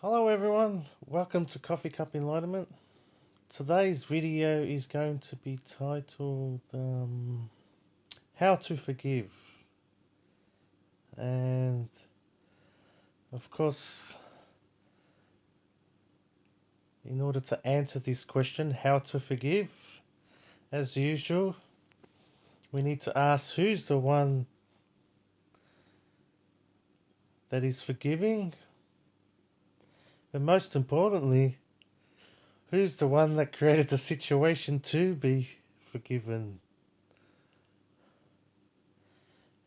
Hello everyone, welcome to Coffee Cup Enlightenment. Today's video is going to be titled How to Forgive. And of course, in order to answer this question, how to forgive, as usual, we need to ask who's the one that is forgiving, and most importantly, who's the one that created the situation to be forgiven.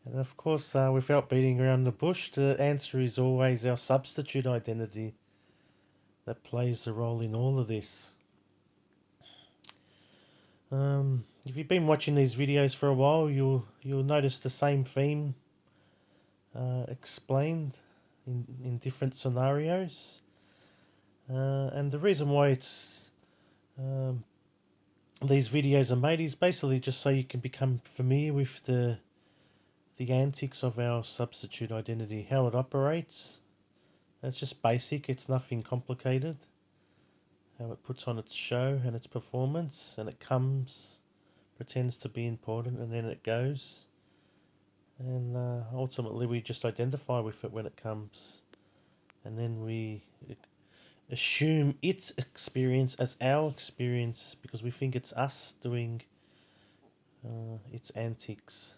And of course, without beating around the bush, the answer is always our substitute identity that plays a role in all of this. If you've been watching these videos for a while, you'll notice the same theme explained in different scenarios. And the reason why um, these videos are made is basically just so you can become familiar with the antics of our substitute identity, how it operates. It's just basic, it's nothing complicated. How it puts on its show and its performance, and it comes, pretends to be important, and then it goes. And ultimately we just identify with it when it comes. And then we assume its experience as our experience because we think it's us doing its antics.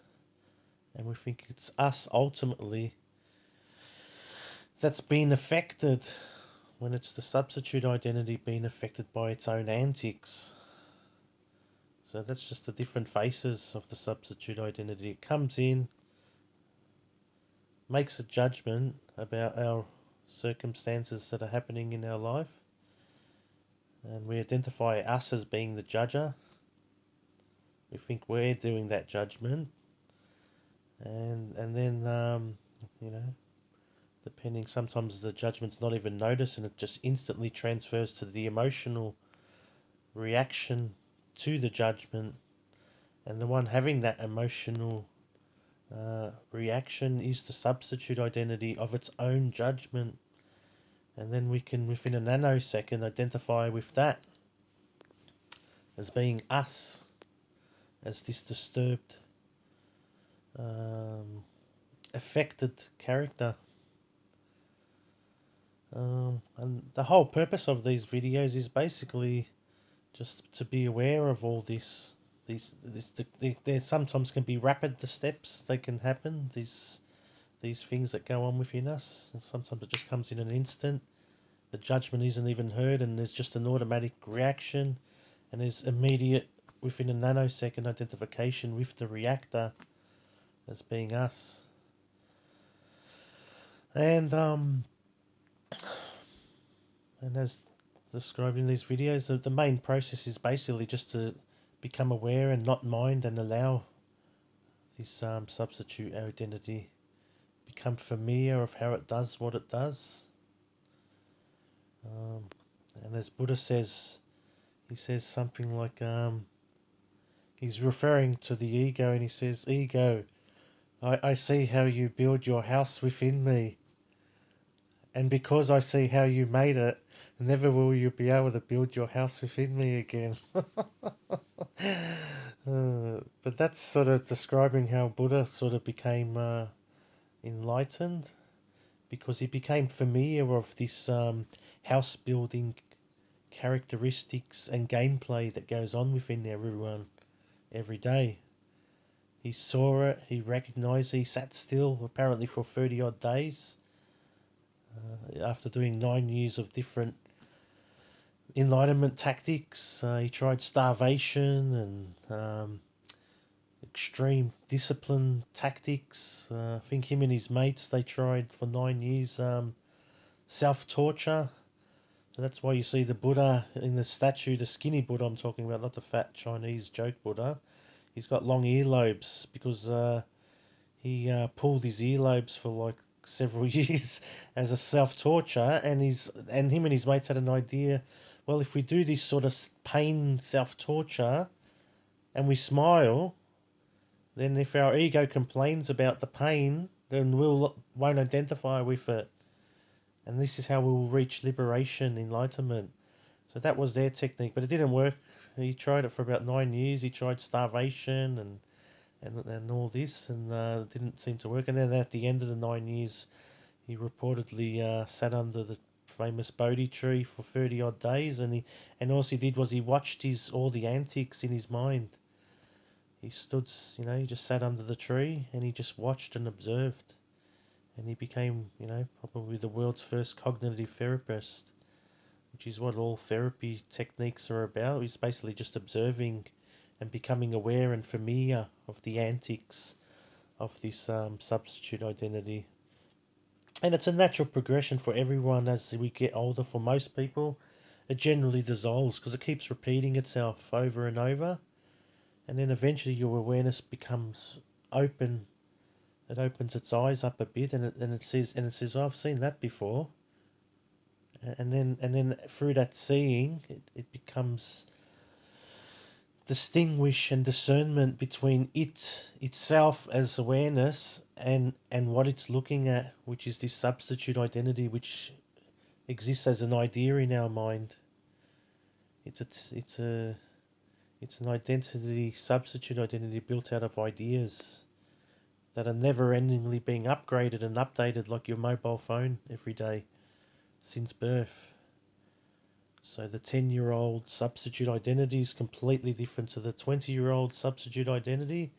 And we think it's us ultimately that's been affected when it's the substitute identity being affected by its own antics. So that's just the different faces of the substitute identity. It comes in, makes a judgment about our circumstances that are happening in our life, and we identify us as being the judger. We think we're doing that judgment, and then depending, sometimes the judgment's not even noticed and it just instantly transfers to the emotional reaction to the judgment, and the one having that emotional reaction is the substitute identity of its own judgment. And then we can, within a nanosecond, identify with that as being us, as this disturbed, affected character. And the whole purpose of these videos is basically just to be aware of all this. There sometimes can be rapid the steps they can happen. These things that go on within us. And sometimes it just comes in an instant. The judgment isn't even heard, and there's just an automatic reaction, and there's immediate, within a nanosecond, identification with the reactor as being us. And as described in these videos, the main process is basically just to become aware and not mind and allow this substitute identity become familiar of how it does what it does. And as Buddha says, he says something like, he's referring to the ego, and he says, "Ego, I see how you build your house within me. And because I see how you made it, never will you be able to build your house within me again." But that's sort of describing how Buddha sort of became enlightened, because he became familiar of this house building characteristics and gameplay that goes on within everyone every day. He saw it, he recognized it, he sat still apparently for 30 odd days after doing 9 years of different enlightenment tactics. He tried starvation and extreme discipline tactics. I think him and his mates, they tried for 9 years self-torture. So that's why you see the Buddha in the statue, the skinny Buddha I'm talking about, not the fat Chinese joke Buddha. He's got long earlobes because he pulled his earlobes for like several years as a self-torture, and him and his mates had an idea, well, if we do this sort of pain self-torture and we smile, then if our ego complains about the pain, then won't identify with it. And this is how we will reach liberation, enlightenment. So that was their technique, but it didn't work. He tried it for about 9 years. He tried starvation and all this, and it didn't seem to work. And then at the end of the 9 years, he reportedly sat under the famous Bodhi tree for 30 odd days, and all he did was he watched all the antics in his mind. He stood, he just sat under the tree and he just watched and observed, and he became, probably the world's first cognitive therapist, which is what all therapy techniques are about. It's basically just observing and becoming aware and familiar of the antics of this substitute identity. And it's a natural progression for everyone as we get older. For most people, it generally dissolves because it keeps repeating itself over and over. And then eventually your awareness becomes open. It opens its eyes up a bit, and it says, oh, I've seen that before. And then through that seeing, it becomes distinguish and discernment between itself as awareness and what it's looking at, which is this substitute identity, which exists as an idea in our mind. It's an identity, substitute identity built out of ideas that are never-endingly being upgraded and updated, like your mobile phone every day since birth. So the 10-year-old substitute identity is completely different to the 20-year-old substitute identity.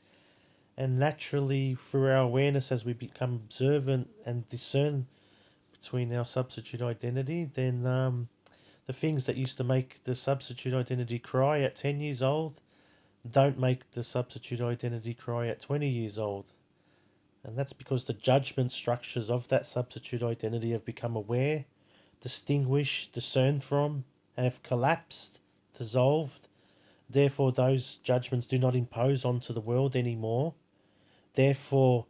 And naturally, through our awareness, as we become observant and discern between our substitute identity, then the things that used to make the substitute identity cry at 10 years old don't make the substitute identity cry at 20 years old. And that's because the judgment structures of that substitute identity have become aware, distinguished, discerned from, and have collapsed, dissolved. Therefore, those judgments do not impose onto the world anymore. Therefore,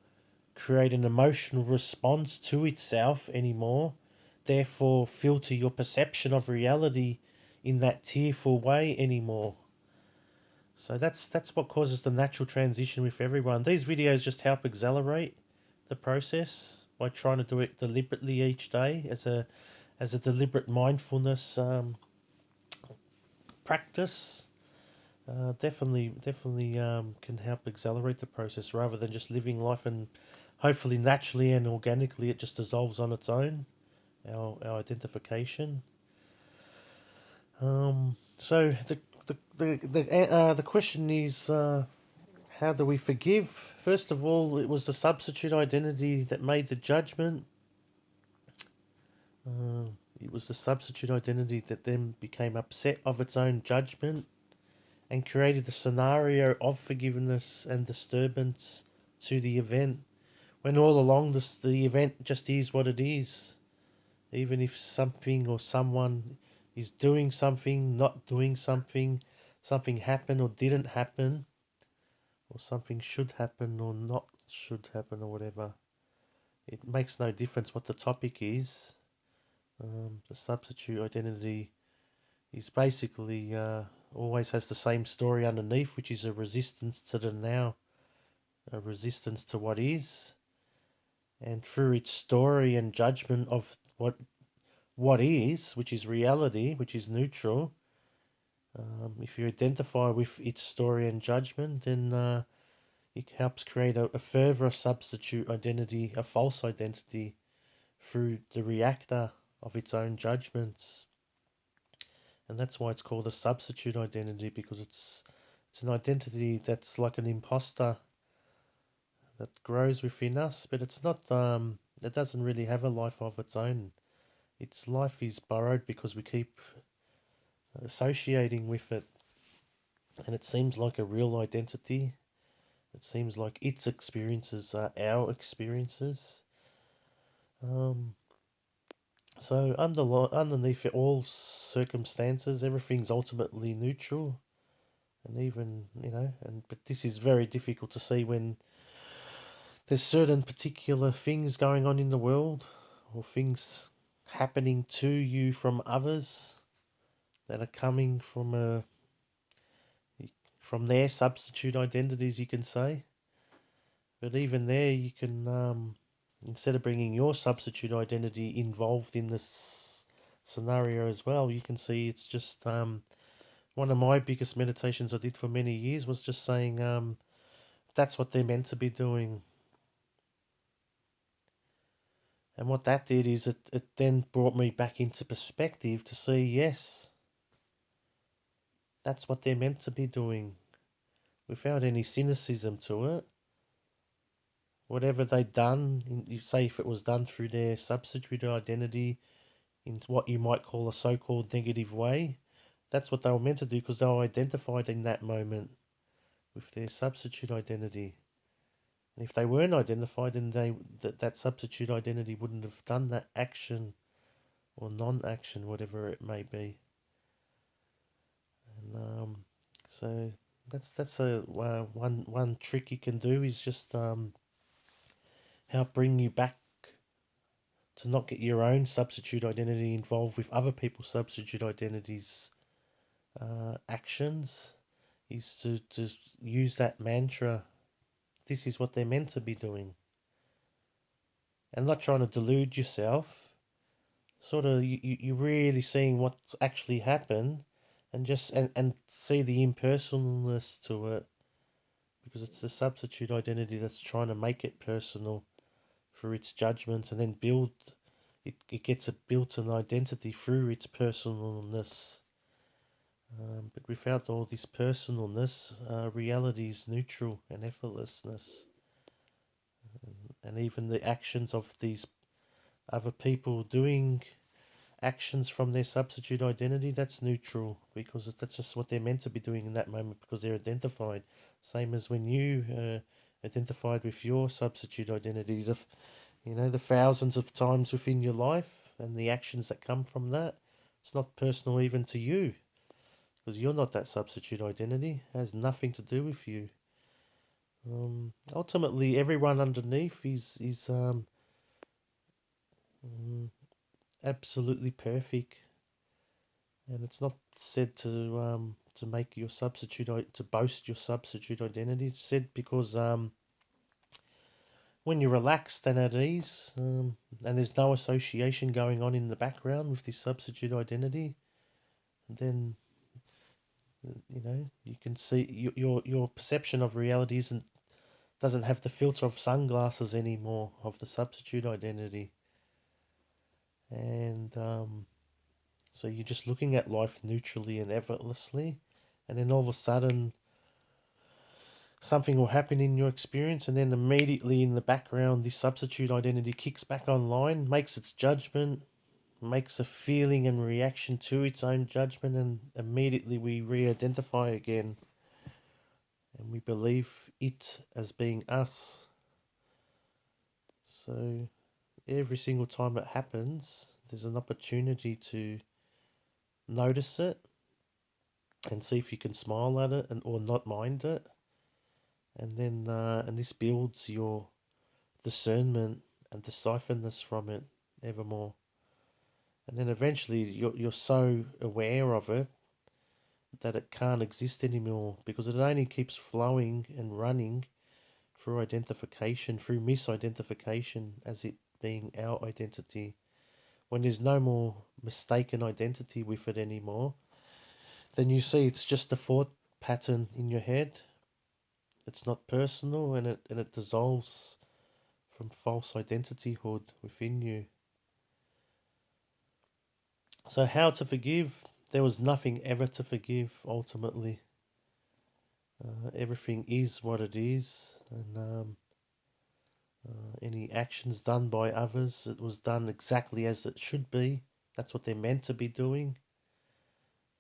create an emotional response to itself anymore. Therefore, filter your perception of reality in that tearful way anymore. So that's what causes the natural transition with everyone. These videos just help accelerate the process by trying to do it deliberately each day as a deliberate mindfulness practice. Definitely can help accelerate the process rather than just living life and hopefully naturally and organically it just dissolves on its own. Our identification. So the question is, how do we forgive? First of all, it was the substitute identity that made the judgment. Uh, it was the substitute identity that then became upset of its own judgment and created the scenario of forgiveness and disturbance to the event, when all along the event just is what it is. Even if something or someone is doing something, not doing something, something happened or didn't happen, or something should happen or not should happen or whatever. It makes no difference what the topic is. The substitute identity is basically always has the same story underneath, which is a resistance to the now, a resistance to what is, and through its story and judgment of what is, which is reality, which is neutral. If you identify with its story and judgment, then it helps create a further substitute identity, a false identity, through the reactor of its own judgments. And that's why it's called a substitute identity, because it's an identity that's like an imposter that grows within us, but it's not it doesn't really have a life of its own. Its life is borrowed because we keep associating with it, and it seems like a real identity. It seems like its experiences are our experiences. Um, so underneath all circumstances, everything's ultimately neutral, and even but this is very difficult to see when there's certain particular things going on in the world, or things happening to you from others that are coming from their substitute identities, you can say. But even there, you can instead of bringing your substitute identity involved in this scenario as well, you can see it's just one of my biggest meditations I did for many years was just saying that's what they're meant to be doing. And what that did is it then brought me back into perspective to see, yes, that's what they're meant to be doing without any cynicism to it. Whatever they'd done, you say if it was done through their substitute identity in what you might call a so-called negative way, that's what they were meant to do because they were identified in that moment with their substitute identity. And if they weren't identified, then that substitute identity wouldn't have done that action or non-action, whatever it may be. And so that's a one trick you can do is just help bring you back to not get your own substitute identity involved with other people's substitute identities actions. Is to use that mantra. This is what they're meant to be doing, and not trying to delude yourself. Sort of you really seeing what's actually happened, and just and see the impersonalness to it, because it's the substitute identity that's trying to make it personal through its judgments, and then it gets a built-in identity through its personalness. But without all this personalness, reality is neutral and effortlessness. And even the actions of these other people doing actions from their substitute identity, that's neutral because that's just what they're meant to be doing in that moment because they're identified. Same as when you identified with your substitute identity, the thousands of times within your life and the actions that come from that. It's not personal even to you because you're not that substitute identity. It has nothing to do with you. Ultimately, everyone underneath is mm, absolutely perfect, and it's not said to make your substitute to boast your substitute identity. It's said because when you're relaxed and at ease, and there's no association going on in the background with this substitute identity, then you can see your perception of reality doesn't have the filter of sunglasses anymore of the substitute identity, and so you're just looking at life neutrally and effortlessly, and then all of a sudden something will happen in your experience, and then immediately in the background this substitute identity kicks back online, makes its judgment, makes a feeling and reaction to its own judgment, and immediately we re-identify again and we believe it as being us. So every single time it happens, there's an opportunity to notice it and see if you can smile at it or not mind it, and then and this builds your discernment and decipherness from it evermore. And then eventually you're so aware of it that it can't exist anymore because it only keeps flowing and running through identification, through misidentification as it being our identity. When there's no more mistaken identity with it anymore, then you see it's just a thought pattern in your head. It's not personal, and it dissolves from false identityhood within you. So how to forgive? There was nothing ever to forgive ultimately. Everything is what it is, and any actions done by others, it was done exactly as it should be. That's what they're meant to be doing,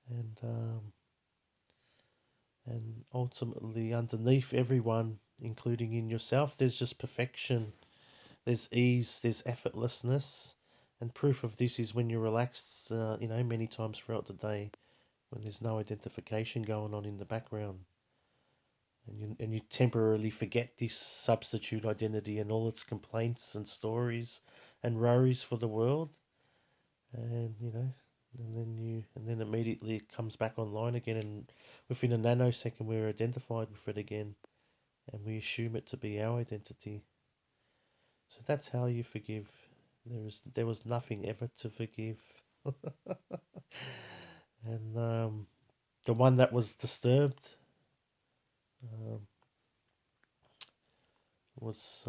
and ultimately underneath everyone, including in yourself, there's just perfection. There's ease. There's effortlessness, and proof of this is when you're relaxed. Many times throughout the day, when there's no identification going on in the background. And you temporarily forget this substitute identity and all its complaints and stories and worries for the world, and then immediately it comes back online again, and within a nanosecond we're identified with it again, and we assume it to be our identity. So that's how you forgive. There was nothing ever to forgive. And the one that was disturbed um, was,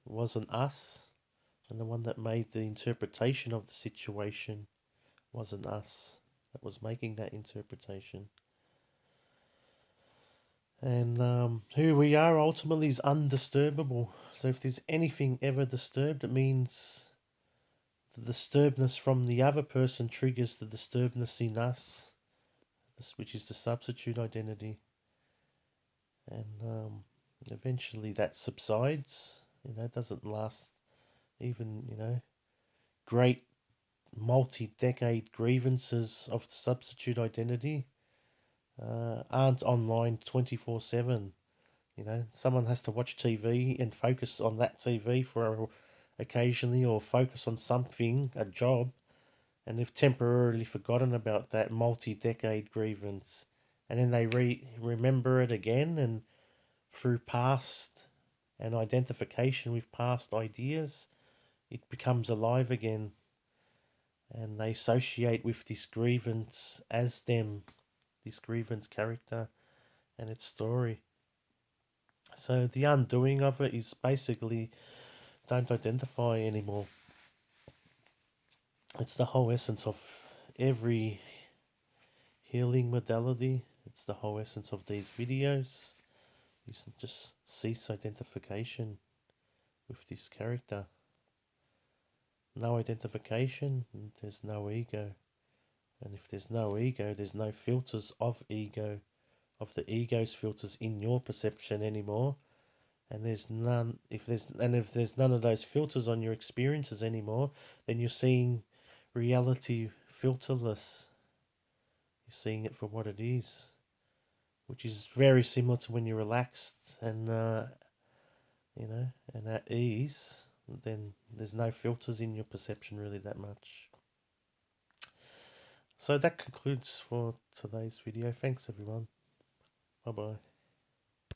wasn't us. And the one that made the interpretation of the situation wasn't us that was making that interpretation. And who we are ultimately is undisturbable. So if there's anything ever disturbed, it means the disturbedness from the other person triggers the disturbedness in us, which is the substitute identity. And eventually that subsides. It doesn't last. Even, great multi-decade grievances of the substitute identity aren't online 24/7. Someone has to watch TV and focus on that TV for occasionally, or focus on something, a job, and they've temporarily forgotten about that multi-decade grievance, and then they remember it again, and through past and identification with past ideas, it becomes alive again, and they associate with this grievance as them, this grievance character and its story. So the undoing of it is basically don't identify anymore. It's the whole essence of every healing modality. It's the whole essence of these videos. Is just cease identification with this character. No identification, there's no ego. And if there's no ego, there's no filters of ego, of the ego's filters in your perception anymore. And there's none. If there's none of those filters on your experiences anymore, then you're seeing reality filterless. You're seeing it for what it is, which is very similar to when you're relaxed and and at ease. Then there's no filters in your perception really that much. So that concludes for today's video. Thanks everyone. Bye bye.